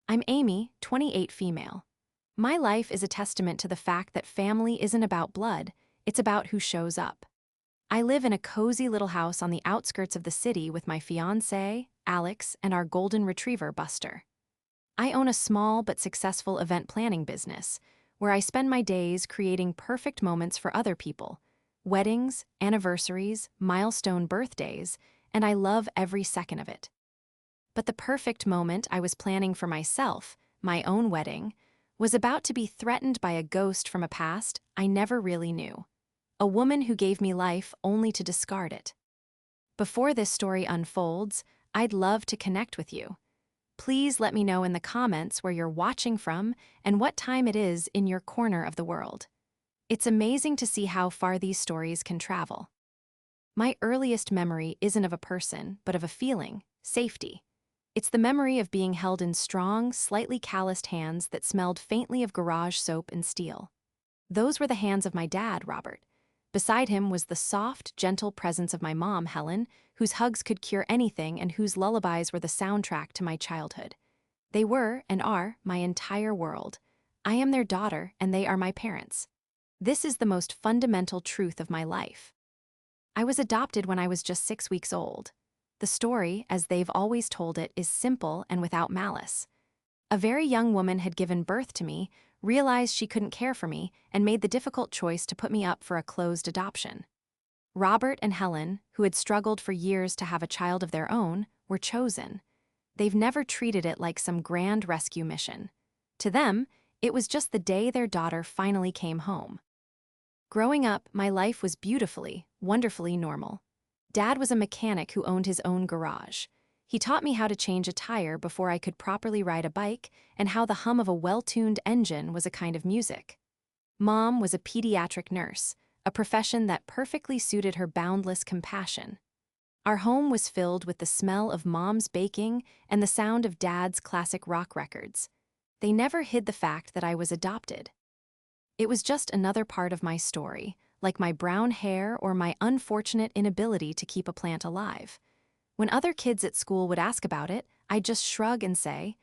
I'm Amy, 28 female. My life is a testament to the fact that family isn't about blood, it's about who shows up. I live in a cozy little house on the outskirts of the city with my fiancé, Alex, and our golden retriever, Buster. I own a small but successful event planning business, where I spend my days creating perfect moments for other people, weddings, anniversaries, milestone birthdays, and I love every second of it. But the perfect moment I was planning for myself, my own wedding, was about to be threatened by a ghost from a past I never really knew. A woman who gave me life only to discard it. Before this story unfolds, I'd love to connect with you. Please let me know in the comments where you're watching from and what time it is in your corner of the world. It's amazing to see how far these stories can travel. My earliest memory isn't of a person, but of a feeling, safety. It's the memory of being held in strong, slightly calloused hands that smelled faintly of garage soap and steel. Those were the hands of my dad, Robert. Beside him was the soft, gentle presence of my mom, Helen, whose hugs could cure anything and whose lullabies were the soundtrack to my childhood. They were, and are, my entire world. I am their daughter, and they are my parents. This is the most fundamental truth of my life. I was adopted when I was just 6 weeks old. The story, as they've always told it, is simple and without malice. A very young woman had given birth to me, realized she couldn't care for me, and made the difficult choice to put me up for a closed adoption. Robert and Helen, who had struggled for years to have a child of their own, were chosen. They've never treated it like some grand rescue mission. To them, it was just the day their daughter finally came home. Growing up, my life was beautifully, wonderfully normal. Dad was a mechanic who owned his own garage. He taught me how to change a tire before I could properly ride a bike and how the hum of a well-tuned engine was a kind of music. Mom was a pediatric nurse, a profession that perfectly suited her boundless compassion. Our home was filled with the smell of Mom's baking and the sound of Dad's classic rock records. They never hid the fact that I was adopted. It was just another part of my story, like my brown hair or my unfortunate inability to keep a plant alive. When other kids at school would ask about it, I'd just shrug and say,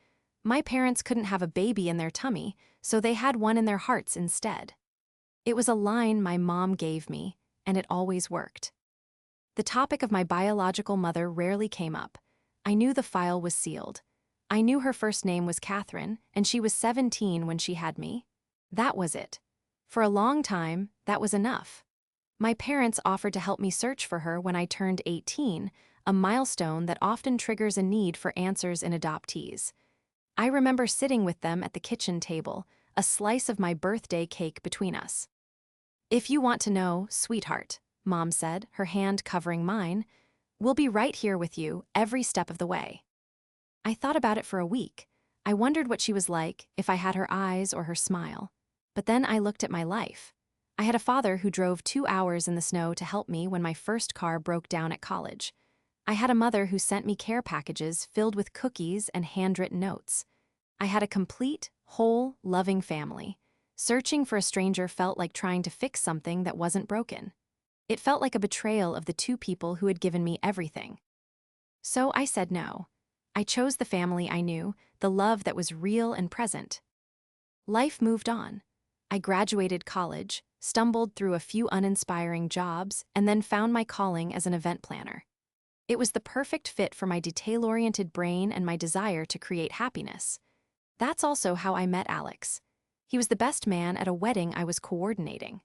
my parents couldn't have a baby in their tummy, so they had one in their hearts instead. It was a line my mom gave me, and it always worked. The topic of my biological mother rarely came up. I knew the file was sealed. I knew her first name was Catherine, and she was 17 when she had me. That was it. For a long time, that was enough. My parents offered to help me search for her when I turned 18, a milestone that often triggers a need for answers in adoptees. I remember sitting with them at the kitchen table, a slice of my birthday cake between us. If you want to know, sweetheart, Mom said, her hand covering mine, we'll be right here with you every step of the way. I thought about it for a week. I wondered what she was like, if I had her eyes or her smile. But then I looked at my life. I had a father who drove 2 hours in the snow to help me when my first car broke down at college. I had a mother who sent me care packages filled with cookies and handwritten notes. I had a complete, whole, loving family. Searching for a stranger felt like trying to fix something that wasn't broken. It felt like a betrayal of the two people who had given me everything. So I said no. I chose the family I knew, the love that was real and present. Life moved on. I graduated college, stumbled through a few uninspiring jobs, and then found my calling as an event planner. It was the perfect fit for my detail-oriented brain and my desire to create happiness. That's also how I met Alex. He was the best man at a wedding I was coordinating.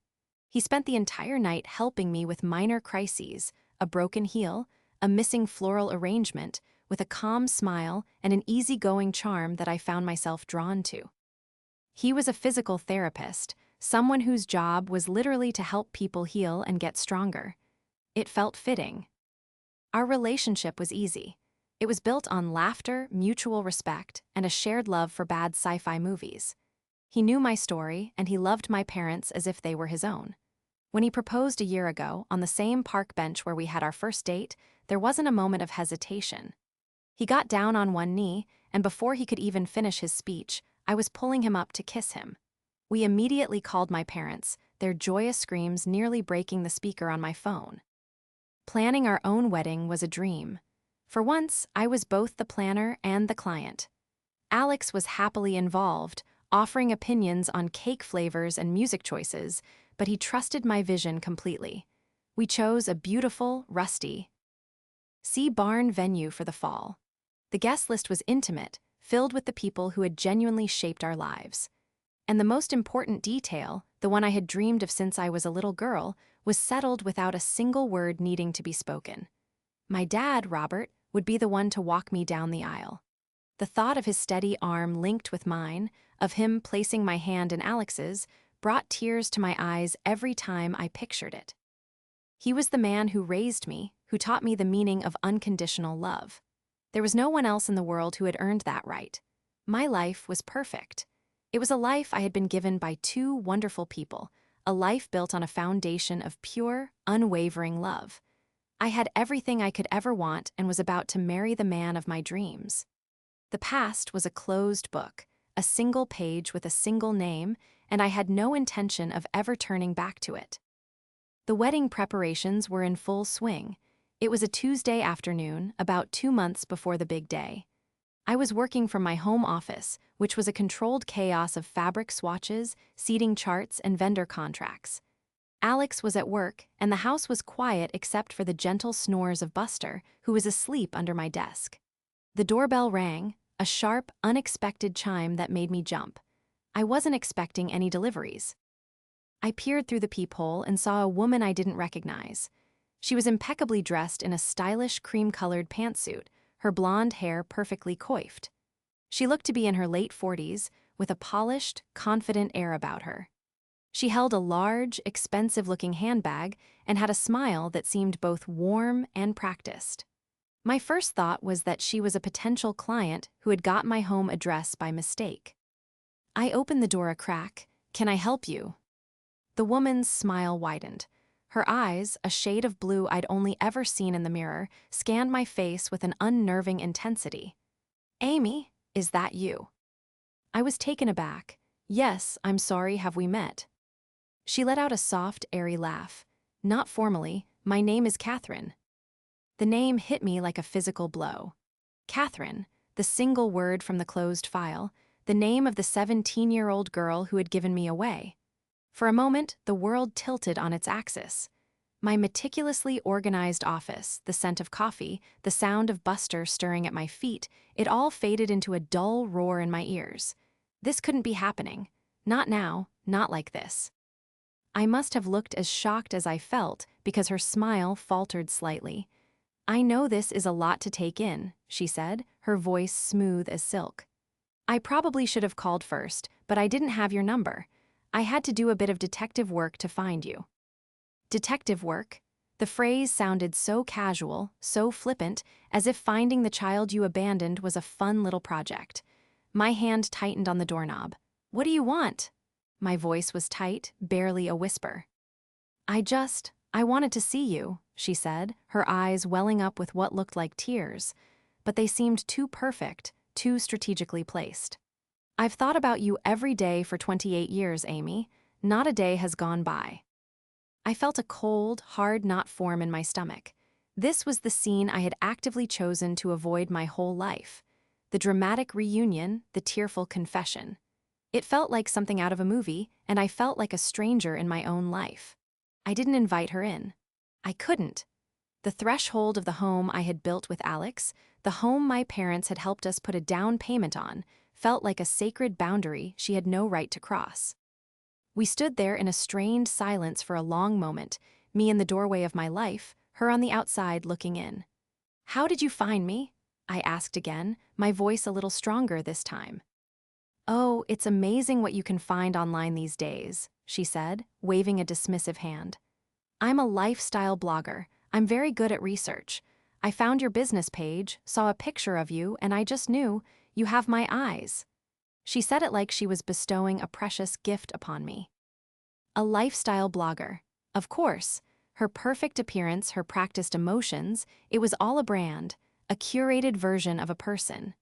He spent the entire night helping me with minor crises, a broken heel, a missing floral arrangement, with a calm smile and an easygoing charm that I found myself drawn to. He was a physical therapist, someone whose job was literally to help people heal and get stronger. It felt fitting. Our relationship was easy. It was built on laughter, mutual respect, and a shared love for bad sci-fi movies. He knew my story, and he loved my parents as if they were his own. When he proposed a year ago, on the same park bench where we had our first date, there wasn't a moment of hesitation. He got down on one knee, and before he could even finish his speech, I was pulling him up to kiss him. We immediately called my parents, their joyous screams nearly breaking the speaker on my phone. Planning our own wedding was a dream. For once, I was both the planner and the client. Alex was happily involved, offering opinions on cake flavors and music choices, but he trusted my vision completely. We chose a beautiful, rusty, barn venue for the fall. The guest list was intimate, filled with the people who had genuinely shaped our lives. And the most important detail, the one I had dreamed of since I was a little girl, was settled without a single word needing to be spoken. My dad, Robert, would be the one to walk me down the aisle. The thought of his steady arm linked with mine, of him placing my hand in Alex's, brought tears to my eyes every time I pictured it. He was the man who raised me, who taught me the meaning of unconditional love. There was no one else in the world who had earned that right. My life was perfect. It was a life I had been given by two wonderful people, a life built on a foundation of pure, unwavering love. I had everything I could ever want and was about to marry the man of my dreams. The past was a closed book, a single page with a single name, and I had no intention of ever turning back to it. The wedding preparations were in full swing. It was a Tuesday afternoon, about 2 months before the big day. I was working from my home office, which was a controlled chaos of fabric swatches, seating charts, and vendor contracts. Alex was at work, and the house was quiet except for the gentle snores of Buster, who was asleep under my desk. The doorbell rang, a sharp, unexpected chime that made me jump. I wasn't expecting any deliveries. I peered through the peephole and saw a woman I didn't recognize. She was impeccably dressed in a stylish cream-colored pantsuit, her blonde hair perfectly coiffed. She looked to be in her late 40s, with a polished, confident air about her. She held a large, expensive-looking handbag and had a smile that seemed both warm and practiced. My first thought was that she was a potential client who had got my home address by mistake. I opened the door a crack. "Can I help you?" The woman's smile widened. Her eyes, a shade of blue I'd only ever seen in the mirror, scanned my face with an unnerving intensity. "Amy, is that you?" I was taken aback. "Yes, I'm sorry, have we met?" She let out a soft, airy laugh. "Not formally, my name is Catherine." The name hit me like a physical blow. Catherine, the single word from the closed file, the name of the 17-year-old girl who had given me away. For a moment, the world tilted on its axis. My meticulously organized office, the scent of coffee, the sound of Buster stirring at my feet, it all faded into a dull roar in my ears. This couldn't be happening. Not now, not like this. I must have looked as shocked as I felt because her smile faltered slightly. "I know this is a lot to take in," she said, her voice smooth as silk. "I probably should have called first, but I didn't have your number. I had to do a bit of detective work to find you." Detective work? The phrase sounded so casual, so flippant, as if finding the child you abandoned was a fun little project. My hand tightened on the doorknob. "What do you want?" My voice was tight, barely a whisper. I wanted to see you," she said, her eyes welling up with what looked like tears. But they seemed too perfect, too strategically placed. "I've thought about you every day for 28 years, Amy. Not a day has gone by." I felt a cold, hard knot form in my stomach. This was the scene I had actively chosen to avoid my whole life. The dramatic reunion, the tearful confession. It felt like something out of a movie, and I felt like a stranger in my own life. I didn't invite her in. I couldn't. The threshold of the home I had built with Alex, the home my parents had helped us put a down payment on, felt like a sacred boundary she had no right to cross. We stood there in a strained silence for a long moment, me in the doorway of my life, her on the outside looking in. "How did you find me?" I asked again, my voice a little stronger this time. "Oh, it's amazing what you can find online these days," she said, waving a dismissive hand. "I'm a lifestyle blogger. I'm very good at research. I found your business page, saw a picture of you, and I just knew, you have my eyes." She said it like she was bestowing a precious gift upon me. A lifestyle blogger. Of course. Her perfect appearance, her practiced emotions, it was all a brand, a curated version of a person.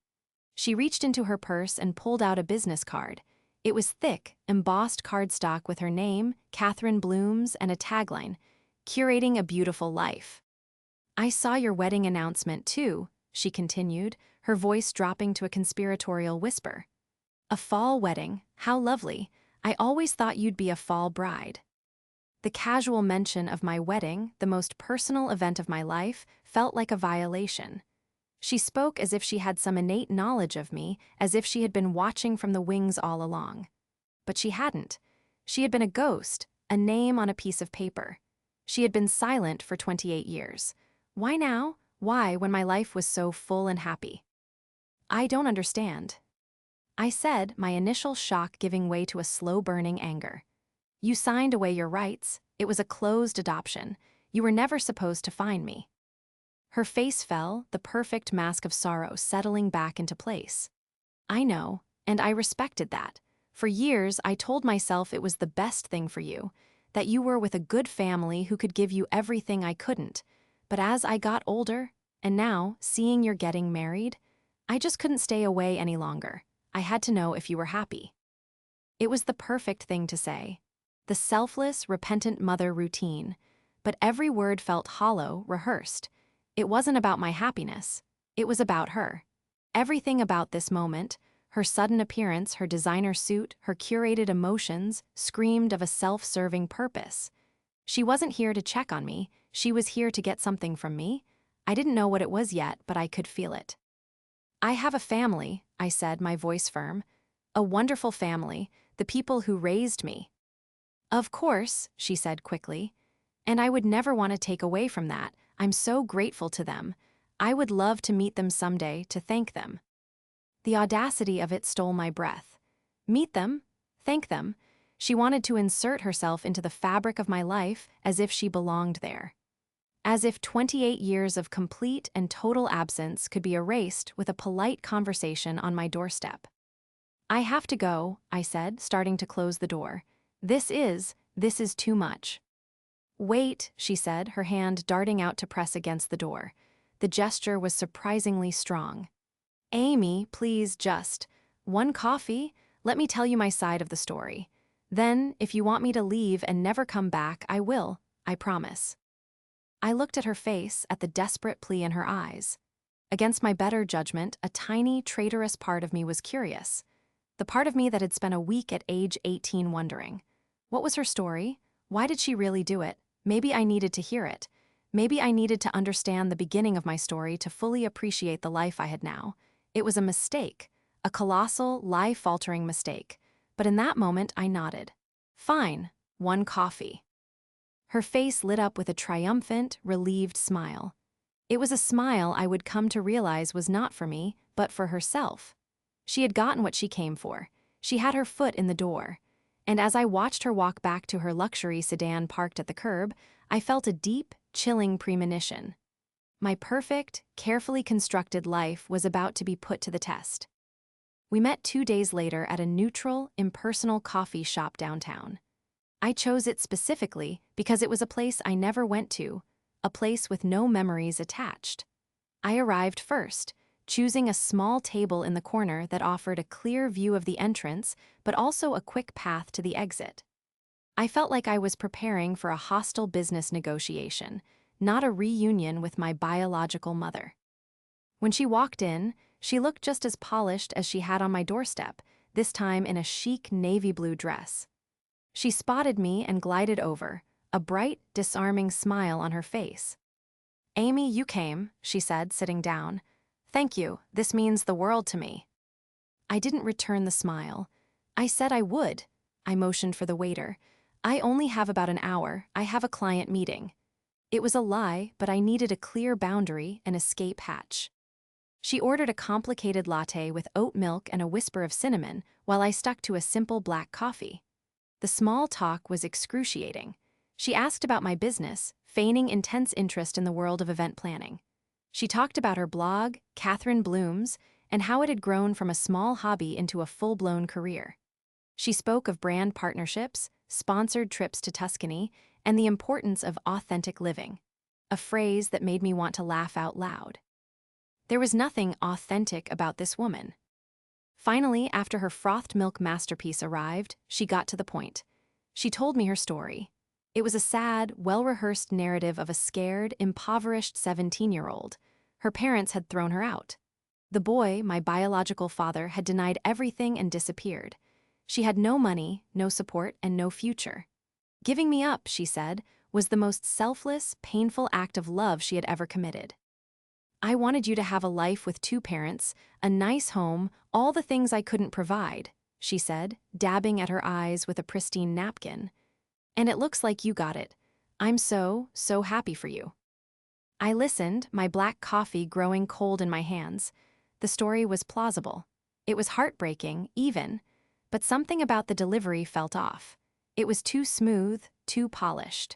She reached into her purse and pulled out a business card. It was thick, embossed cardstock with her name, Catherine Blooms, and a tagline, "Curating a Beautiful Life." "I saw your wedding announcement too," she continued, her voice dropping to a conspiratorial whisper. A fall wedding, how lovely. I always thought you'd be a fall bride. The casual mention of my wedding, the most personal event of my life, felt like a violation. She spoke as if she had some innate knowledge of me, as if she had been watching from the wings all along. But she hadn't. She had been a ghost, a name on a piece of paper. She had been silent for 28 years. Why now? Why, when my life was so full and happy? I don't understand, I said, my initial shock giving way to a slow-burning anger. You signed away your rights. It was a closed adoption. You were never supposed to find me. Her face fell, the perfect mask of sorrow settling back into place. I know, and I respected that. For years, I told myself it was the best thing for you, that you were with a good family who could give you everything I couldn't. But as I got older, and now, seeing you're getting married, I just couldn't stay away any longer. I had to know if you were happy. It was the perfect thing to say. The selfless, repentant mother routine. But every word felt hollow, rehearsed. It wasn't about my happiness. It was about her. Everything about this moment, her sudden appearance, her designer suit, her curated emotions, screamed of a self-serving purpose. She wasn't here to check on me. She was here to get something from me. I didn't know what it was yet, but I could feel it. I have a family, I said, my voice firm. A wonderful family, the people who raised me. Of course, she said quickly. And I would never want to take away from that. I'm so grateful to them. I would love to meet them someday, to thank them. The audacity of it stole my breath. Meet them? Thank them? She wanted to insert herself into the fabric of my life as if she belonged there. As if 28 years of complete and total absence could be erased with a polite conversation on my doorstep. I have to go, I said, starting to close the door. This is too much. Wait, she said, her hand darting out to press against the door. The gesture was surprisingly strong. Amy, please just. One coffee? Let me tell you my side of the story. Then, if you want me to leave and never come back, I will, I promise. I looked at her face, at the desperate plea in her eyes. Against my better judgment, a tiny, traitorous part of me was curious. The part of me that had spent a week at age 18 wondering. What was her story? Why did she really do it? Maybe I needed to hear it. Maybe I needed to understand the beginning of my story to fully appreciate the life I had now. It was a mistake, a colossal, life-altering mistake. But in that moment, I nodded. Fine, one coffee. Her face lit up with a triumphant, relieved smile. It was a smile I would come to realize was not for me, but for herself. She had gotten what she came for. She had her foot in the door. And as I watched her walk back to her luxury sedan parked at the curb, I felt a deep, chilling premonition. My perfect, carefully constructed life was about to be put to the test. We met 2 days later at a neutral, impersonal coffee shop downtown. I chose it specifically because it was a place I never went to, a place with no memories attached. I arrived first, choosing a small table in the corner that offered a clear view of the entrance, but also a quick path to the exit. I felt like I was preparing for a hostile business negotiation, not a reunion with my biological mother. When she walked in, she looked just as polished as she had on my doorstep, this time in a chic navy blue dress. She spotted me and glided over, a bright, disarming smile on her face. Amy, you came, she said, sitting down. Thank you, this means the world to me. I didn't return the smile. I said I would. I motioned for the waiter. I only have about an hour, I have a client meeting. It was a lie, but I needed a clear boundary, an escape hatch. She ordered a complicated latte with oat milk and a whisper of cinnamon, while I stuck to a simple black coffee. The small talk was excruciating. She asked about my business, feigning intense interest in the world of event planning. She talked about her blog, Catherine Blooms, and how it had grown from a small hobby into a full-blown career. She spoke of brand partnerships, sponsored trips to Tuscany, and the importance of authentic living, a phrase that made me want to laugh out loud. There was nothing authentic about this woman. Finally, after her frothed milk masterpiece arrived, she got to the point. She told me her story. It was a sad, well-rehearsed narrative of a scared, impoverished 17-year-old. Her parents had thrown her out. The boy, my biological father, had denied everything and disappeared. She had no money, no support, and no future. Giving me up, she said, was the most selfless, painful act of love she had ever committed. I wanted you to have a life with 2 parents, a nice home, all the things I couldn't provide, she said, dabbing at her eyes with a pristine napkin. And it looks like you got it. I'm so happy for you. I listened, my black coffee growing cold in my hands. The story was plausible. It was heartbreaking, even, but something about the delivery felt off. It was too smooth, too polished.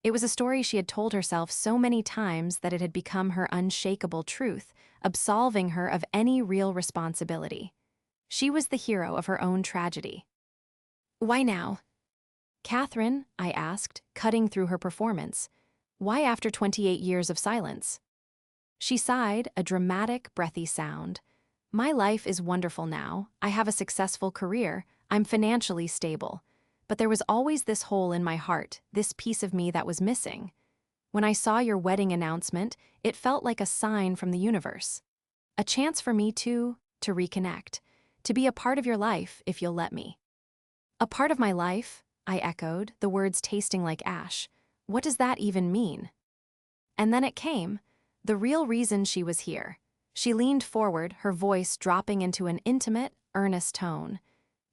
It was a story she had told herself so many times that it had become her unshakable truth, absolving her of any real responsibility. She was the hero of her own tragedy. Why now? Catherine, I asked, cutting through her performance. Why after 28 years of silence? She sighed, a dramatic, breathy sound. My life is wonderful now. I have a successful career. I'm financially stable. But there was always this hole in my heart, this piece of me that was missing. When I saw your wedding announcement, it felt like a sign from the universe. A chance for me to reconnect, to be a part of your life if you'll let me. A part of my life? I echoed, the words tasting like ash. What does that even mean? And then it came, the real reason she was here. She leaned forward, her voice dropping into an intimate, earnest tone.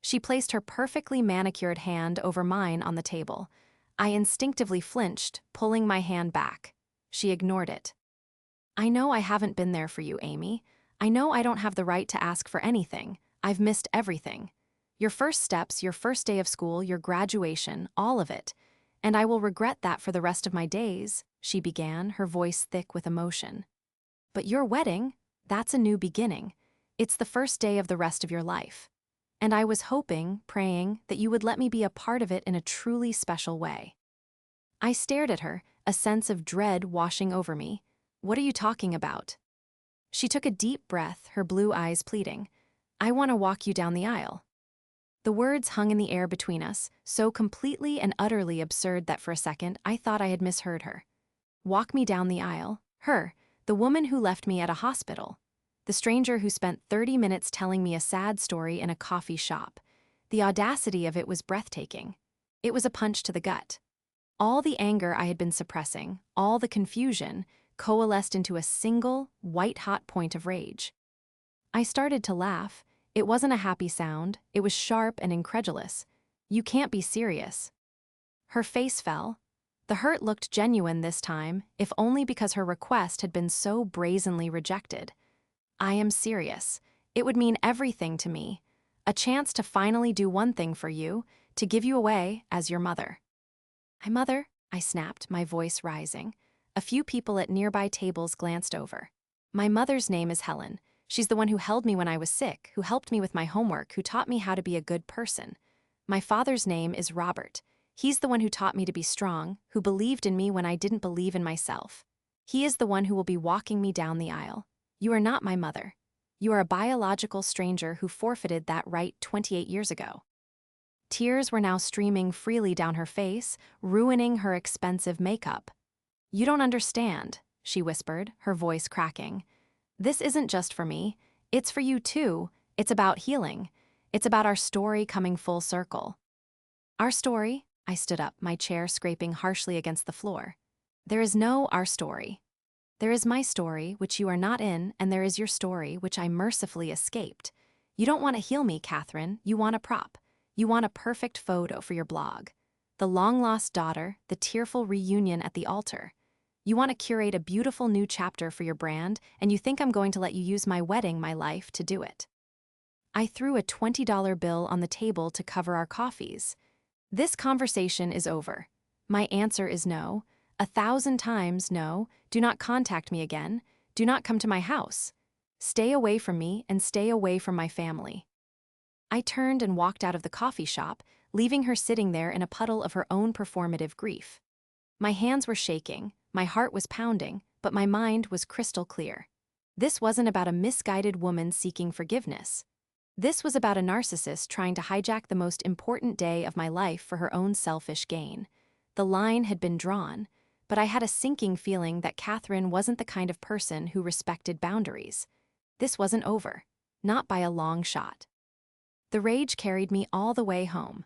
She placed her perfectly manicured hand over mine on the table. I instinctively flinched, pulling my hand back. She ignored it. I know I haven't been there for you, Amy. I know I don't have the right to ask for anything. I've missed everything. Your first steps, your first day of school, your graduation, all of it. And I will regret that for the rest of my days, she began, her voice thick with emotion. But your wedding, that's a new beginning. It's the first day of the rest of your life. And I was hoping, praying, that you would let me be a part of it in a truly special way. I stared at her, a sense of dread washing over me. What are you talking about? She took a deep breath, her blue eyes pleading. I want to walk you down the aisle. The words hung in the air between us, so completely and utterly absurd that for a second I thought I had misheard her. Walk me down the aisle? Her, the woman who left me at a hospital. The stranger who spent 30 minutes telling me a sad story in a coffee shop. The audacity of it was breathtaking. It was a punch to the gut. All the anger I had been suppressing, all the confusion, coalesced into a single, white-hot point of rage. I started to laugh. It wasn't a happy sound, it was sharp and incredulous. You can't be serious. Her face fell. The hurt looked genuine this time, if only because her request had been so brazenly rejected. I am serious. It would mean everything to me. A chance to finally do one thing for you, to give you away as your mother. My mother? I snapped, my voice rising. A few people at nearby tables glanced over. My mother's name is Helen. She's the one who held me when I was sick, who helped me with my homework, who taught me how to be a good person. My father's name is Robert. He's the one who taught me to be strong, who believed in me when I didn't believe in myself. He is the one who will be walking me down the aisle. You are not my mother. You are a biological stranger who forfeited that right 28 years ago. Tears were now streaming freely down her face, ruining her expensive makeup. You don't understand, she whispered, her voice cracking. This isn't just for me. It's for you too. It's about healing. It's about our story coming full circle. Our story? I stood up, my chair scraping harshly against the floor. There is no our story. There is my story, which you are not in, and there is your story, which I mercifully escaped. You don't want to heal me, Catherine. You want a prop. You want a perfect photo for your blog. The long-lost daughter, the tearful reunion at the altar. You want to curate a beautiful new chapter for your brand, and you think I'm going to let you use my wedding, my life, to do it. I threw a $20 bill on the table to cover our coffees. This conversation is over. My answer is no. 1,000 times no. Do not contact me again. Do not come to my house. Stay away from me and stay away from my family. I turned and walked out of the coffee shop, leaving her sitting there in a puddle of her own performative grief. My hands were shaking, my heart was pounding, but my mind was crystal clear. This wasn't about a misguided woman seeking forgiveness. This was about a narcissist trying to hijack the most important day of my life for her own selfish gain. The line had been drawn. but I had a sinking feeling that Catherine wasn't the kind of person who respected boundaries. This wasn't over. Not by a long shot. The rage carried me all the way home.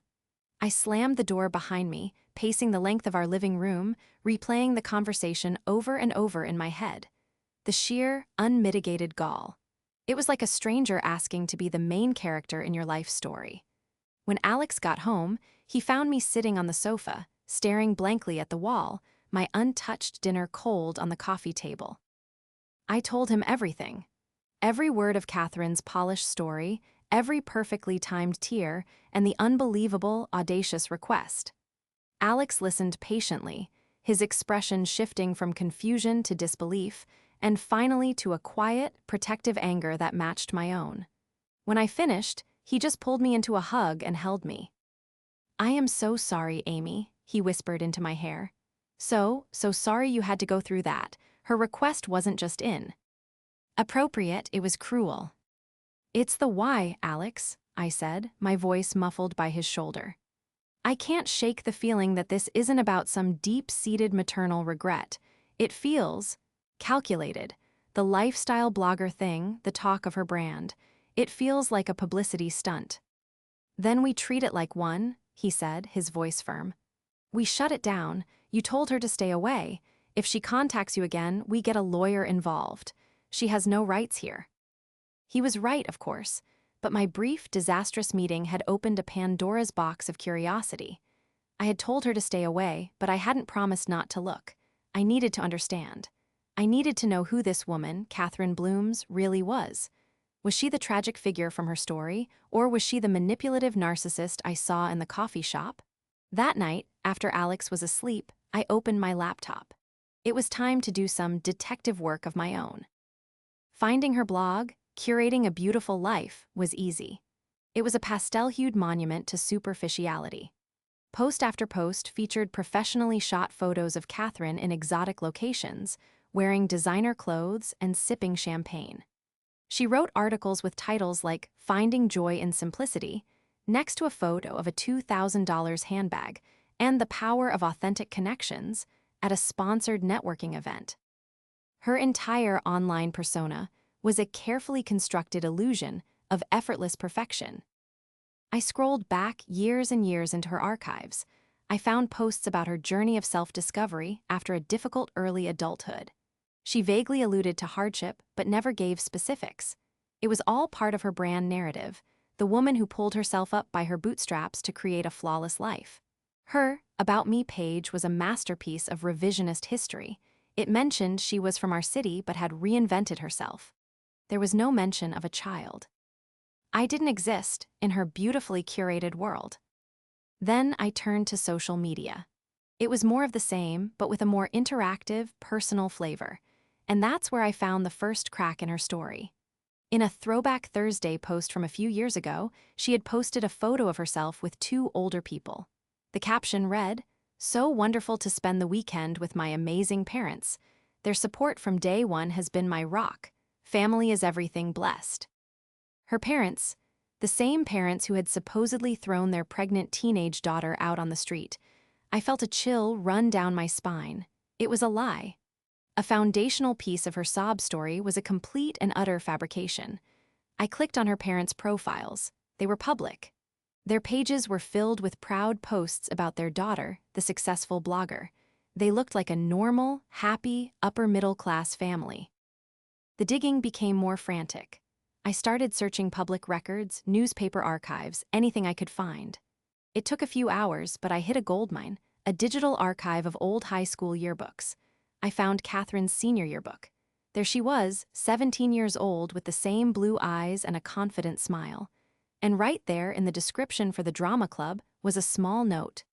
I slammed the door behind me, pacing the length of our living room, replaying the conversation over and over in my head. The sheer, unmitigated gall. It was like a stranger asking to be the main character in your life story. When Alex got home, he found me sitting on the sofa, staring blankly at the wall, my untouched dinner cold on the coffee table. I told him everything. Every word of Catherine's polished story, every perfectly timed tear, and the unbelievable, audacious request. Alex listened patiently, his expression shifting from confusion to disbelief, and finally to a quiet, protective anger that matched my own. When I finished, he just pulled me into a hug and held me. "I am so sorry, Amy," he whispered into my hair. So sorry you had to go through that. Her request wasn't just inappropriate, it was cruel. "It's the why, Alex," I said, my voice muffled by his shoulder. I can't shake the feeling that this isn't about some deep-seated maternal regret. It feels calculated. The lifestyle blogger thing, the talk of her brand. It feels like a publicity stunt. "Then we treat it like one," he said, his voice firm. "We shut it down. You told her to stay away. If she contacts you again, we get a lawyer involved. She has no rights here." He was right, of course, but my brief, disastrous meeting had opened a Pandora's box of curiosity. I had told her to stay away, but I hadn't promised not to look. I needed to understand. I needed to know who this woman, Catherine Blooms, really was. Was she the tragic figure from her story, or was she the manipulative narcissist I saw in the coffee shop? That night, after Alex was asleep, I opened my laptop. It was time to do some detective work of my own. Finding her blog, Curating a Beautiful Life, was easy. It was a pastel-hued monument to superficiality. Post after post featured professionally shot photos of Catherine in exotic locations, wearing designer clothes and sipping champagne. She wrote articles with titles like "Finding Joy in Simplicity," next to a photo of a $2,000 handbag, and "The Power of Authentic Connections" at a sponsored networking event. Her entire online persona was a carefully constructed illusion of effortless perfection. I scrolled back years and years into her archives. I found posts about her journey of self-discovery after a difficult early adulthood. She vaguely alluded to hardship, but never gave specifics. It was all part of her brand narrative, the woman who pulled herself up by her bootstraps to create a flawless life. Her About Me page was a masterpiece of revisionist history. It mentioned she was from our city but had reinvented herself. There was no mention of a child. I didn't exist in her beautifully curated world. Then I turned to social media. It was more of the same, but with a more interactive, personal flavor. And that's where I found the first crack in her story. In a Throwback Thursday post from a few years ago, she had posted a photo of herself with two older people. The caption read, "So wonderful to spend the weekend with my amazing parents. Their support from day one has been my rock. Family is everything, blessed." Her parents, the same parents who had supposedly thrown their pregnant teenage daughter out on the street. I felt a chill run down my spine. It was a lie. A foundational piece of her sob story was a complete and utter fabrication. I clicked on her parents' profiles. They were public. Their pages were filled with proud posts about their daughter, the successful blogger. They looked like a normal, happy, upper-middle-class family. The digging became more frantic. I started searching public records, newspaper archives, anything I could find. It took a few hours, but I hit a goldmine, a digital archive of old high school yearbooks. I found Catherine's senior yearbook. There she was, 17 years old, with the same blue eyes and a confident smile. And right there in the description for the drama club was a small note.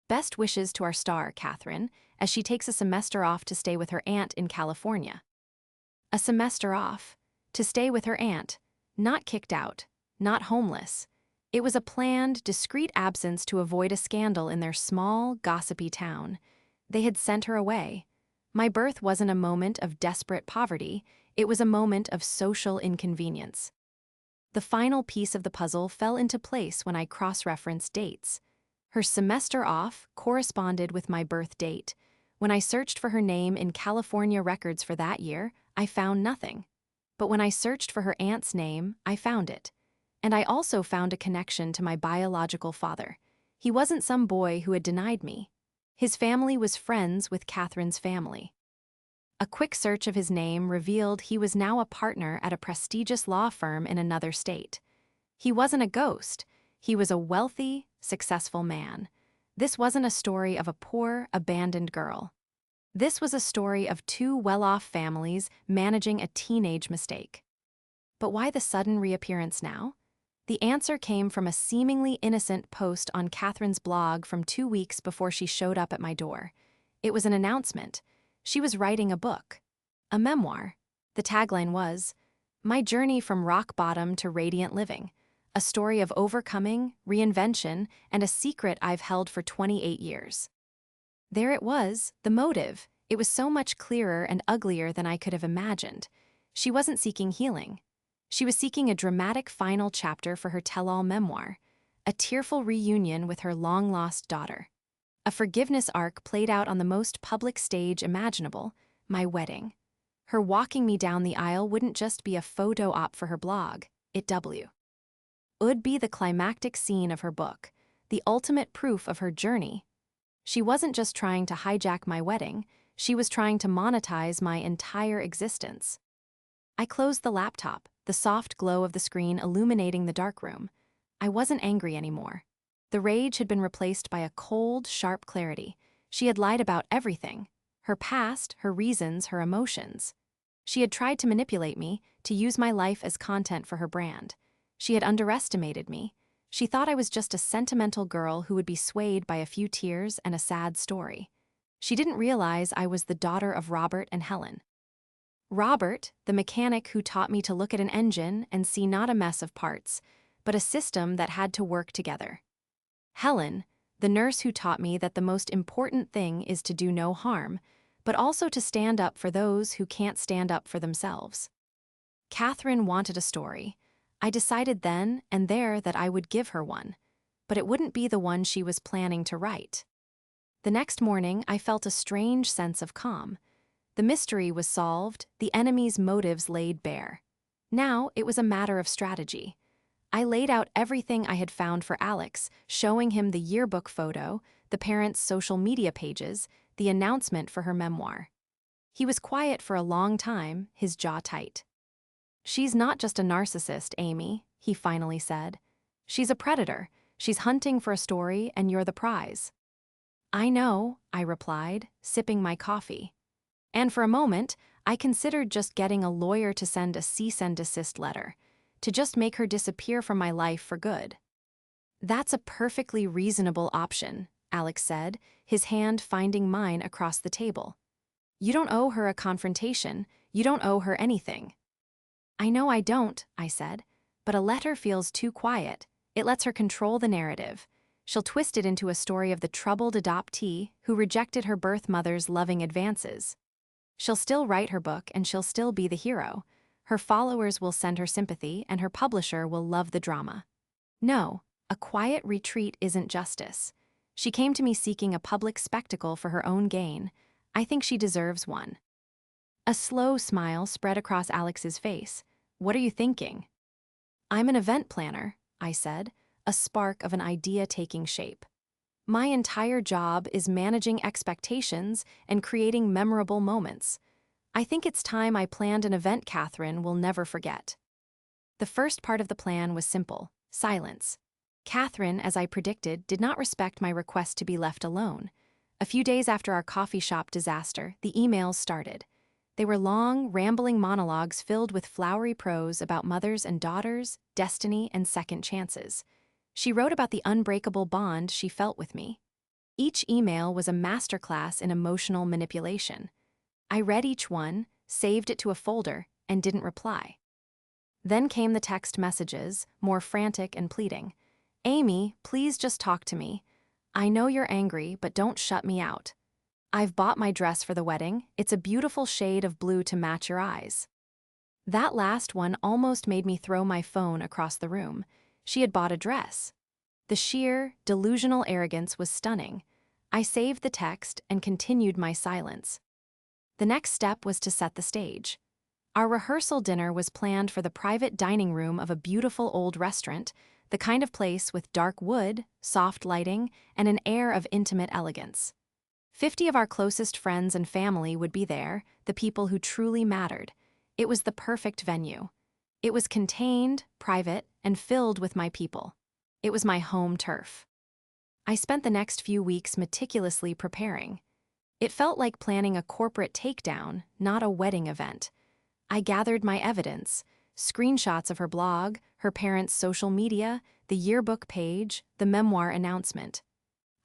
"Best wishes to our star, Catherine, as she takes a semester off to stay with her aunt in California." A semester off. To stay with her aunt. Not kicked out. Not homeless. It was a planned, discreet absence to avoid a scandal in their small, gossipy town. They had sent her away. My birth wasn't a moment of desperate poverty, it was a moment of social inconvenience. The final piece of the puzzle fell into place when I cross-referenced dates. Her semester off corresponded with my birth date, When I searched for her name in California records for that year, I found nothing. But when I searched for her aunt's name, I found it. And I also found a connection to my biological father. He wasn't some boy who had denied me. His family was friends with Catherine's family. A quick search of his name revealed he was now a partner at a prestigious law firm in another state. He wasn't a ghost. He was a wealthy, successful man. This wasn't a story of a poor, abandoned girl. This was a story of two well-off families managing a teenage mistake. But why the sudden reappearance now? The answer came from a seemingly innocent post on Catherine's blog from 2 weeks before she showed up at my door. It was an announcement. She was writing a book. A memoir. The tagline was, "My journey from rock bottom to radiant living. A story of overcoming, reinvention, and a secret I've held for 28 years." There it was, the motive. It was so much clearer and uglier than I could have imagined. She wasn't seeking healing. She was seeking a dramatic final chapter for her tell-all memoir, a tearful reunion with her long-lost daughter. A forgiveness arc played out on the most public stage imaginable, my wedding. Her walking me down the aisle wouldn't just be a photo op for her blog, would be the climactic scene of her book, the ultimate proof of her journey. She wasn't just trying to hijack my wedding, she was trying to monetize my entire existence. I closed the laptop, the soft glow of the screen illuminating the dark room. I wasn't angry anymore. The rage had been replaced by a cold, sharp clarity. She had lied about everything. Her past, her reasons, her emotions. She had tried to manipulate me, to use my life as content for her brand. She had underestimated me. She thought I was just a sentimental girl who would be swayed by a few tears and a sad story. She didn't realize I was the daughter of Robert and Helen. Robert, the mechanic who taught me to look at an engine and see not a mess of parts, but a system that had to work together. Helen, the nurse who taught me that the most important thing is to do no harm, but also to stand up for those who can't stand up for themselves. Catherine wanted a story. I decided then and there that I would give her one, but it wouldn't be the one she was planning to write. The next morning, I felt a strange sense of calm. The mystery was solved, the enemy's motives laid bare. Now it was a matter of strategy. I laid out everything I had found for Alex, showing him the yearbook photo, the parents' social media pages, the announcement for her memoir. He was quiet for a long time, his jaw tight. "She's not just a narcissist, Amy," he finally said. "She's a predator. She's hunting for a story, and you're the prize." "I know," I replied, sipping my coffee. And for a moment, I considered just getting a lawyer to send a cease and desist letter, to just make her disappear from my life for good. "That's a perfectly reasonable option," Alex said, his hand finding mine across the table. "You don't owe her a confrontation. You don't owe her anything." "I know I don't," I said, "but a letter feels too quiet. It lets her control the narrative. She'll twist it into a story of the troubled adoptee who rejected her birth mother's loving advances. She'll still write her book and she'll still be the hero. Her followers will send her sympathy and her publisher will love the drama. No, a quiet retreat isn't justice. She came to me seeking a public spectacle for her own gain. I think she deserves one." A slow smile spread across Alex's face. "What are you thinking?" "I'm an event planner," I said, a spark of an idea taking shape. "My entire job is managing expectations and creating memorable moments. I think it's time I planned an event Catherine will never forget." The first part of the plan was simple: silence. Catherine, as I predicted, did not respect my request to be left alone. A few days after our coffee shop disaster, the emails started. They were long, rambling monologues filled with flowery prose about mothers and daughters, destiny, and second chances. She wrote about the unbreakable bond she felt with me. Each email was a masterclass in emotional manipulation. I read each one, saved it to a folder, and didn't reply. Then came the text messages, more frantic and pleading. "Amy, please just talk to me. I know you're angry, but don't shut me out. I've bought my dress for the wedding. It's a beautiful shade of blue to match your eyes." That last one almost made me throw my phone across the room. She had bought a dress. The sheer, delusional arrogance was stunning. I saved the text and continued my silence. The next step was to set the stage. Our rehearsal dinner was planned for the private dining room of a beautiful old restaurant, the kind of place with dark wood, soft lighting, and an air of intimate elegance. 50 of our closest friends and family would be there, the people who truly mattered. It was the perfect venue. It was contained, private, and filled with my people. It was my home turf. I spent the next few weeks meticulously preparing. It felt like planning a corporate takedown, not a wedding event. I gathered my evidence, screenshots of her blog, her parents' social media, the yearbook page, the memoir announcement.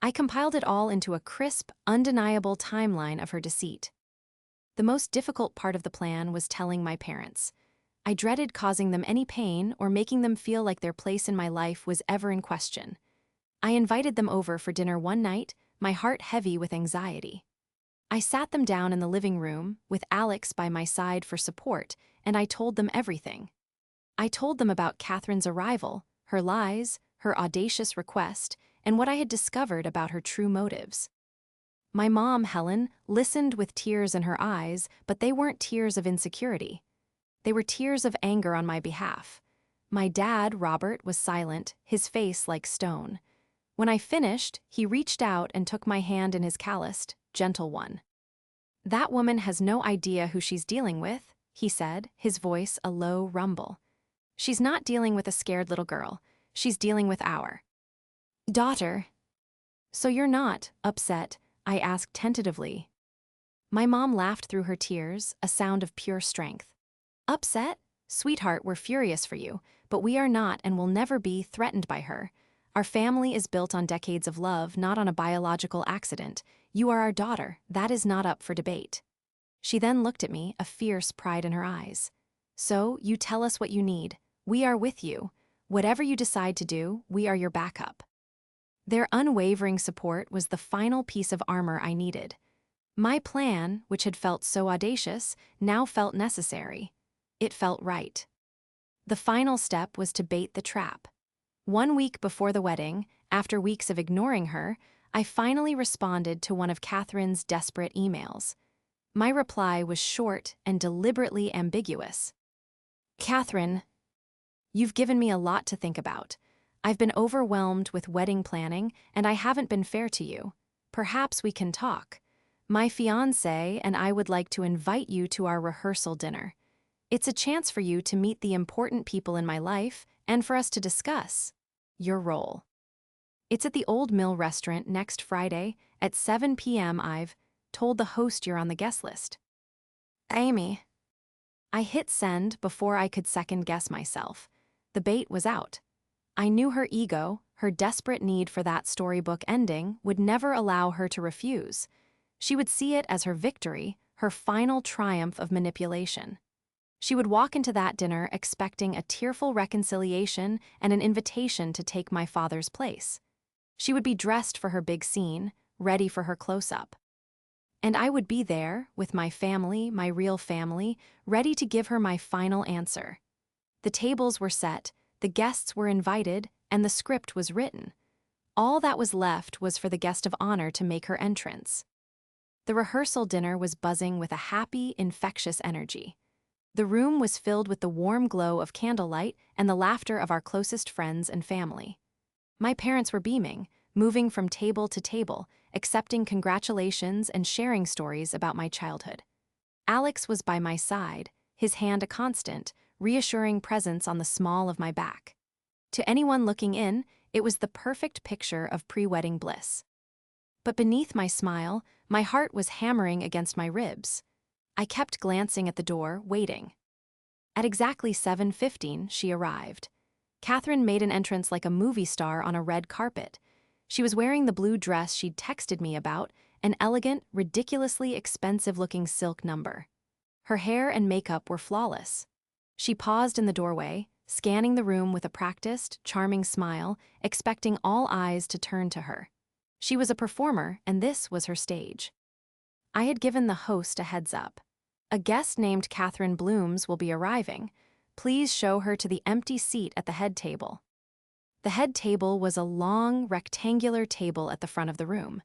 I compiled it all into a crisp, undeniable timeline of her deceit. The most difficult part of the plan was telling my parents. I dreaded causing them any pain or making them feel like their place in my life was ever in question. I invited them over for dinner one night, my heart heavy with anxiety. I sat them down in the living room, with Alex by my side for support, and I told them everything. I told them about Catherine's arrival, her lies, her audacious request, and what I had discovered about her true motives. My mom, Helen, listened with tears in her eyes, but they weren't tears of insecurity. They were tears of anger on my behalf. My dad, Robert, was silent, his face like stone. When I finished, he reached out and took my hand in his calloused, gentle one. "That woman has no idea who she's dealing with," he said, his voice a low rumble. "She's not dealing with a scared little girl. She's dealing with our daughter." "So you're not upset?" I asked tentatively. My mom laughed through her tears, a sound of pure strength. "Upset? Sweetheart, we're furious for you, but we are not and will never be threatened by her. Our family is built on decades of love, not on a biological accident. You are our daughter. That is not up for debate." She then looked at me, a fierce pride in her eyes. "So, you tell us what you need. We are with you. Whatever you decide to do, we are your backup." Their unwavering support was the final piece of armor I needed. My plan, which had felt so audacious, now felt necessary. It felt right. The final step was to bait the trap. 1 week before the wedding, after weeks of ignoring her, I finally responded to one of Catherine's desperate emails. My reply was short and deliberately ambiguous. "Catherine, you've given me a lot to think about. I've been overwhelmed with wedding planning, and I haven't been fair to you. Perhaps we can talk. My fiancé and I would like to invite you to our rehearsal dinner. It's a chance for you to meet the important people in my life and for us to discuss your role. It's at the Old Mill restaurant next Friday at 7 p.m. I've told the host you're on the guest list." "Amy." I hit send before I could second-guess myself. The bait was out. I knew her ego, her desperate need for that storybook ending, would never allow her to refuse. She would see it as her victory, her final triumph of manipulation. She would walk into that dinner expecting a tearful reconciliation and an invitation to take my father's place. She would be dressed for her big scene, ready for her close-up. And I would be there, with my family, my real family, ready to give her my final answer. The tables were set, the guests were invited, and the script was written. All that was left was for the guest of honor to make her entrance. The rehearsal dinner was buzzing with a happy, infectious energy. The room was filled with the warm glow of candlelight and the laughter of our closest friends and family. My parents were beaming, moving from table to table, accepting congratulations and sharing stories about my childhood. Alex was by my side, his hand a constant, reassuring presence on the small of my back. To anyone looking in, it was the perfect picture of pre-wedding bliss. But beneath my smile, my heart was hammering against my ribs. I kept glancing at the door, waiting. At exactly 7:15, she arrived. Catherine made an entrance like a movie star on a red carpet. She was wearing the blue dress she'd texted me about, an elegant, ridiculously expensive-looking silk number. Her hair and makeup were flawless. She paused in the doorway, scanning the room with a practiced, charming smile, expecting all eyes to turn to her. She was a performer, and this was her stage. I had given the host a heads up. "A guest named Catherine Blooms will be arriving. Please show her to the empty seat at the head table." The head table was a long, rectangular table at the front of the room.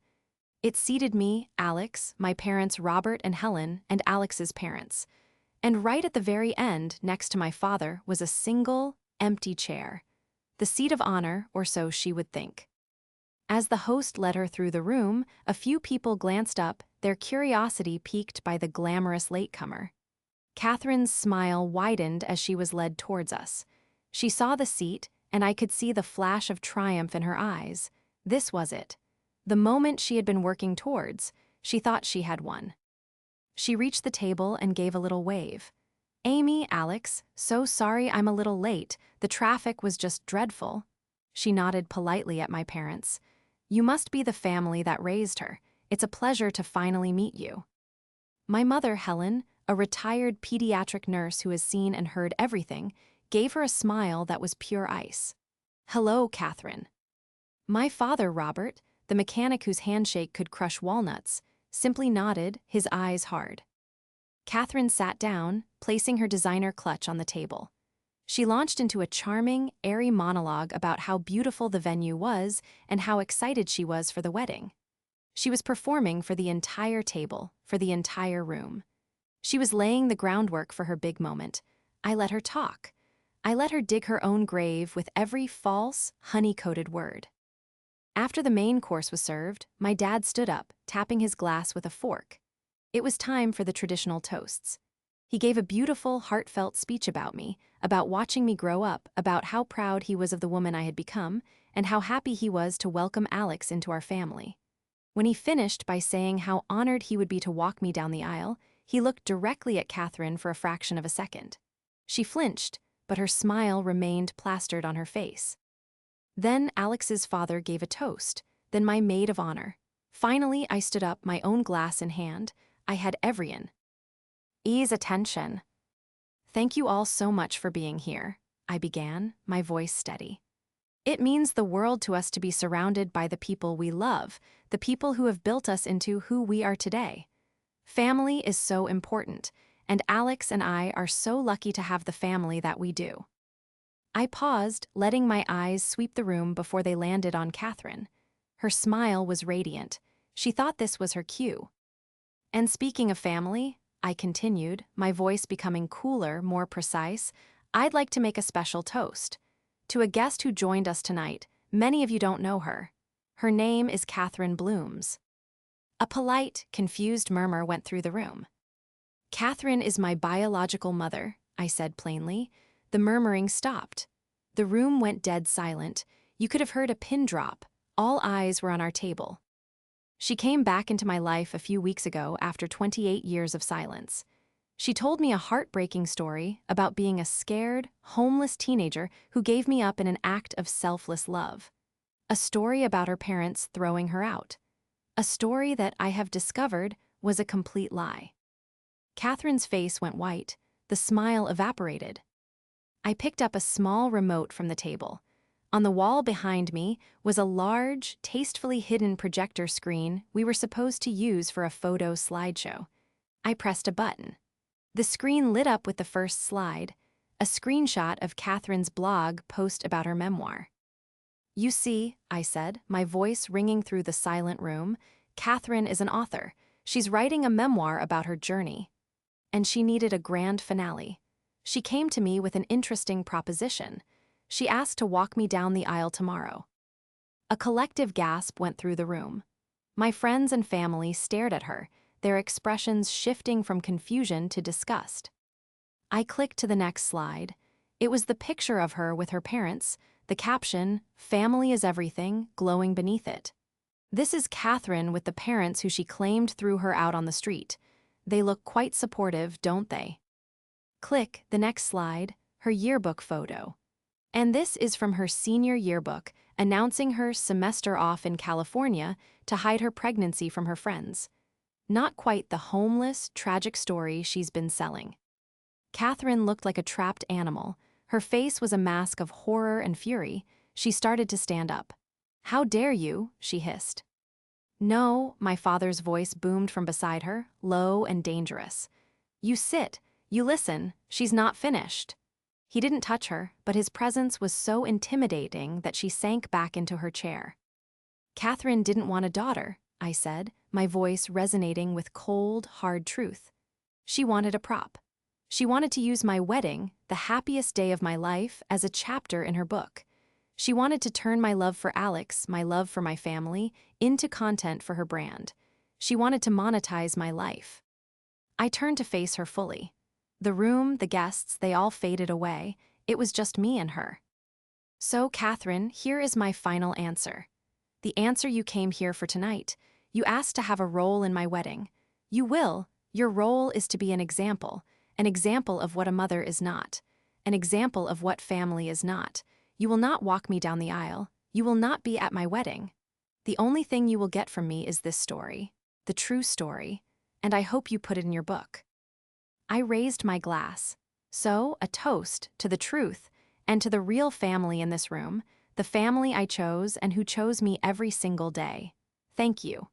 It seated me, Alex, my parents Robert and Helen, and Alex's parents. And right at the very end, next to my father, was a single, empty chair. The seat of honor, or so she would think. As the host led her through the room, a few people glanced up, their curiosity piqued by the glamorous latecomer. Catherine's smile widened as she was led towards us. She saw the seat, and I could see the flash of triumph in her eyes. This was it. The moment she had been working towards. She thought she had won. She reached the table and gave a little wave. "Amy, Alex, so sorry I'm a little late. The traffic was just dreadful." She nodded politely at my parents. "You must be the family that raised her. It's a pleasure to finally meet you." My mother, Helen, a retired pediatric nurse who has seen and heard everything, gave her a smile that was pure ice. "Hello, Catherine." My father, Robert, the mechanic whose handshake could crush walnuts, simply nodded, his eyes hard. Catherine sat down, placing her designer clutch on the table. She launched into a charming, airy monologue about how beautiful the venue was and how excited she was for the wedding. She was performing for the entire table, for the entire room. She was laying the groundwork for her big moment. I let her talk. I let her dig her own grave with every false, honey-coated word. After the main course was served, my dad stood up, tapping his glass with a fork. It was time for the traditional toasts. He gave a beautiful, heartfelt speech about me, about watching me grow up, about how proud he was of the woman I had become, and how happy he was to welcome Alex into our family. When he finished by saying how honored he would be to walk me down the aisle, he looked directly at Catherine for a fraction of a second. She flinched, but her smile remained plastered on her face. Then Alex's father gave a toast, then my maid of honor. Finally, I stood up, my own glass in hand. I had everyone. "Ease attention. Thank you all so much for being here," I began, my voice steady. "It means the world to us to be surrounded by the people we love, the people who have built us into who we are today. Family is so important, and Alex and I are so lucky to have the family that we do." I paused, letting my eyes sweep the room before they landed on Catherine. Her smile was radiant. She thought this was her cue. "And speaking of family," I continued, my voice becoming cooler, more precise, "I'd like to make a special toast. To a guest who joined us tonight, many of you don't know her. Her name is Catherine Blooms." A polite, confused murmur went through the room. "Catherine is my biological mother," I said plainly. The murmuring stopped. The room went dead silent. You could have heard a pin drop. All eyes were on our table. She came back into my life a few weeks ago after 28 years of silence. She told me a heartbreaking story about being a scared, homeless teenager who gave me up in an act of selfless love. A story about her parents throwing her out. A story that I have discovered was a complete lie. Catherine's face went white. The smile evaporated. I picked up a small remote from the table. On the wall behind me was a large, tastefully hidden projector screen we were supposed to use for a photo slideshow. I pressed a button. The screen lit up with the first slide, a screenshot of Catherine's blog post about her memoir. "You see," I said, my voice ringing through the silent room, "Catherine is an author. She's writing a memoir about her journey." And she needed a grand finale. She came to me with an interesting proposition. She asked to walk me down the aisle tomorrow. A collective gasp went through the room. My friends and family stared at her, their expressions shifting from confusion to disgust. I clicked to the next slide. It was the picture of her with her parents, the caption, "Family is everything," glowing beneath it. This is Catherine with the parents who she claimed threw her out on the street. They look quite supportive, don't they? Click, the next slide, her yearbook photo. And this is from her senior yearbook, announcing her semester off in California to hide her pregnancy from her friends. Not quite the homeless, tragic story she's been selling. Catherine looked like a trapped animal. Her face was a mask of horror and fury. She started to stand up. "How dare you?" she hissed. "No," my father's voice boomed from beside her, low and dangerous. "You sit. You listen, she's not finished." He didn't touch her, but his presence was so intimidating that she sank back into her chair. "Catherine didn't want a daughter," I said, my voice resonating with cold, hard truth. She wanted a prop. She wanted to use my wedding, the happiest day of my life, as a chapter in her book. She wanted to turn my love for Alex, my love for my family, into content for her brand. She wanted to monetize my life. I turned to face her fully. The room, the guests, they all faded away. It was just me and her. So, Catherine, here is my final answer. The answer you came here for tonight. You asked to have a role in my wedding. You will. Your role is to be an example of what a mother is not, an example of what family is not. You will not walk me down the aisle. You will not be at my wedding. The only thing you will get from me is this story, the true story, and I hope you put it in your book. I raised my glass. So, a toast to the truth and to the real family in this room, the family I chose and who chose me every single day. Thank you.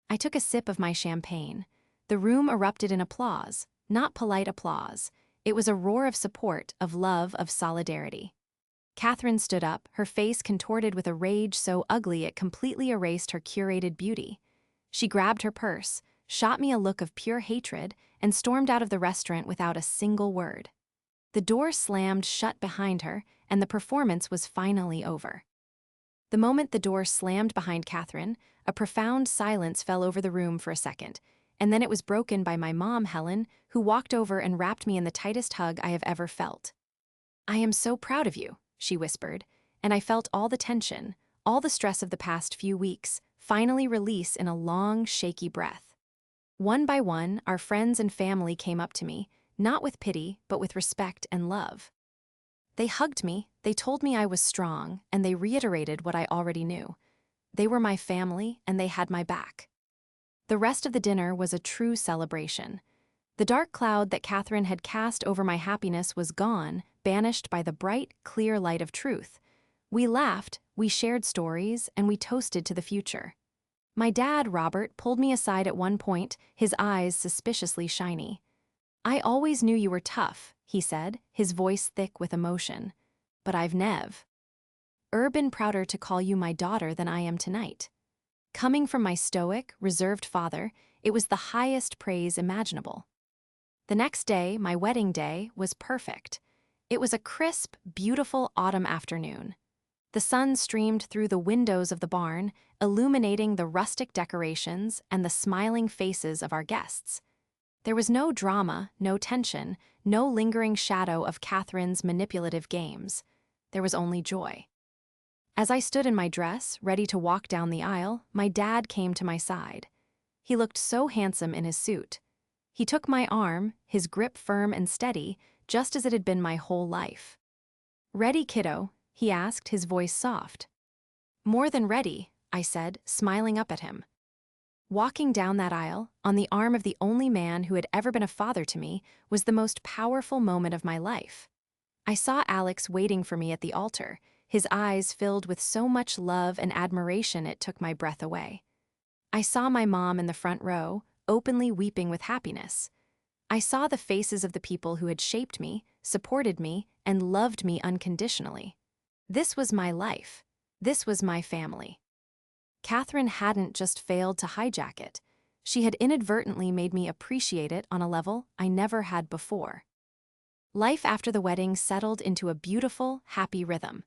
I took a sip of my champagne. The room erupted in applause, not polite applause. It was a roar of support, of love, of solidarity. Catherine stood up, her face contorted with a rage so ugly it completely erased her curated beauty. She grabbed her purse, shot me a look of pure hatred, and stormed out of the restaurant without a single word. The door slammed shut behind her, and the performance was finally over. The moment the door slammed behind Catherine, a profound silence fell over the room for a second, and then it was broken by my mom, Helen, who walked over and wrapped me in the tightest hug I have ever felt. "I am so proud of you," she whispered, and I felt all the tension, all the stress of the past few weeks, finally release in a long, shaky breath. One by one, our friends and family came up to me, not with pity, but with respect and love. They hugged me, they told me I was strong, and they reiterated what I already knew. They were my family, and they had my back. The rest of the dinner was a true celebration. The dark cloud that Catherine had cast over my happiness was gone, banished by the bright, clear light of truth. We laughed, we shared stories, and we toasted to the future. My dad, Robert, pulled me aside at one point, his eyes suspiciously shiny. "I always knew you were tough," he said, his voice thick with emotion. "But I've nev been prouder to call you my daughter than I am tonight." Coming from my stoic, reserved father, it was the highest praise imaginable. The next day, my wedding day, was perfect. It was a crisp, beautiful autumn afternoon. The sun streamed through the windows of the barn, illuminating the rustic decorations and the smiling faces of our guests. There was no drama, no tension, no lingering shadow of Catherine's manipulative games. There was only joy. As I stood in my dress, ready to walk down the aisle, my dad came to my side. He looked so handsome in his suit. He took my arm, his grip firm and steady, just as it had been my whole life. "Ready, kiddo?" he asked, his voice soft. "More than ready," I said, smiling up at him. Walking down that aisle, on the arm of the only man who had ever been a father to me, was the most powerful moment of my life. I saw Alex waiting for me at the altar, his eyes filled with so much love and admiration it took my breath away. I saw my mom in the front row, openly weeping with happiness. I saw the faces of the people who had shaped me, supported me, and loved me unconditionally. This was my life. This was my family. Catherine hadn't just failed to hijack it. She had inadvertently made me appreciate it on a level I never had before. Life after the wedding settled into a beautiful, happy rhythm.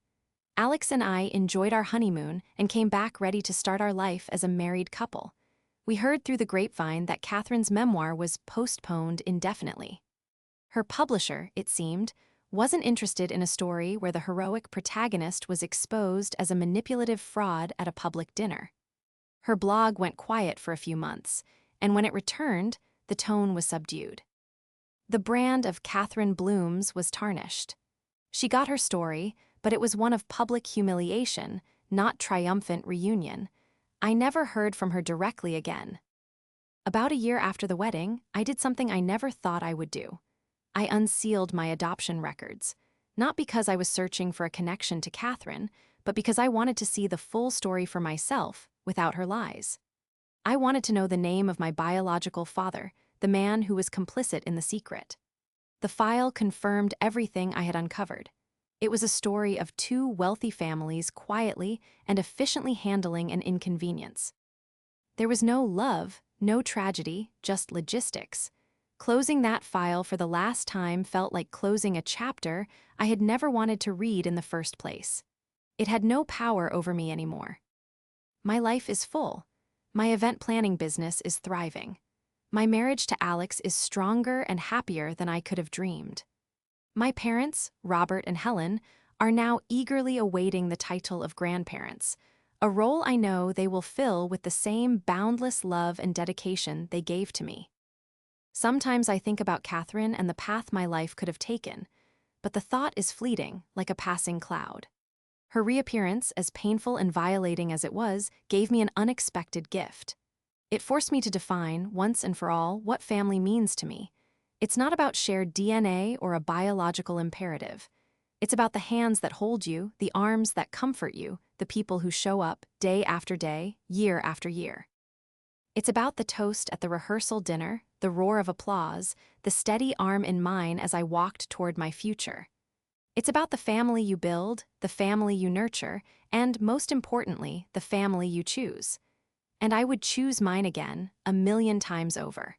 Alex and I enjoyed our honeymoon and came back ready to start our life as a married couple. We heard through the grapevine that Catherine's memoir was postponed indefinitely. Her publisher, it seemed, wasn't interested in a story where the heroic protagonist was exposed as a manipulative fraud at a public dinner. Her blog went quiet for a few months, and when it returned, the tone was subdued. The brand of Catherine Blooms was tarnished. She got her story, but it was one of public humiliation, not triumphant reunion. I never heard from her directly again. About a year after the wedding, I did something I never thought I would do. I unsealed my adoption records, not because I was searching for a connection to Catherine, but because I wanted to see the full story for myself, without her lies. I wanted to know the name of my biological father, the man who was complicit in the secret. The file confirmed everything I had uncovered. It was a story of two wealthy families quietly and efficiently handling an inconvenience. There was no love, no tragedy, just logistics. Closing that file for the last time felt like closing a chapter I had never wanted to read in the first place. It had no power over me anymore. My life is full. My event planning business is thriving. My marriage to Alex is stronger and happier than I could have dreamed. My parents, Robert and Helen, are now eagerly awaiting the title of grandparents, a role I know they will fill with the same boundless love and dedication they gave to me. Sometimes I think about Catherine and the path my life could have taken, but the thought is fleeting, like a passing cloud. Her reappearance, as painful and violating as it was, gave me an unexpected gift. It forced me to define, once and for all, what family means to me. It's not about shared DNA or a biological imperative. It's about the hands that hold you, the arms that comfort you, the people who show up day after day, year after year. It's about the toast at the rehearsal dinner, the roar of applause, the steady arm in mine as I walked toward my future. It's about the family you build, the family you nurture, and, most importantly, the family you choose. And I would choose mine again, 1,000,000 times over.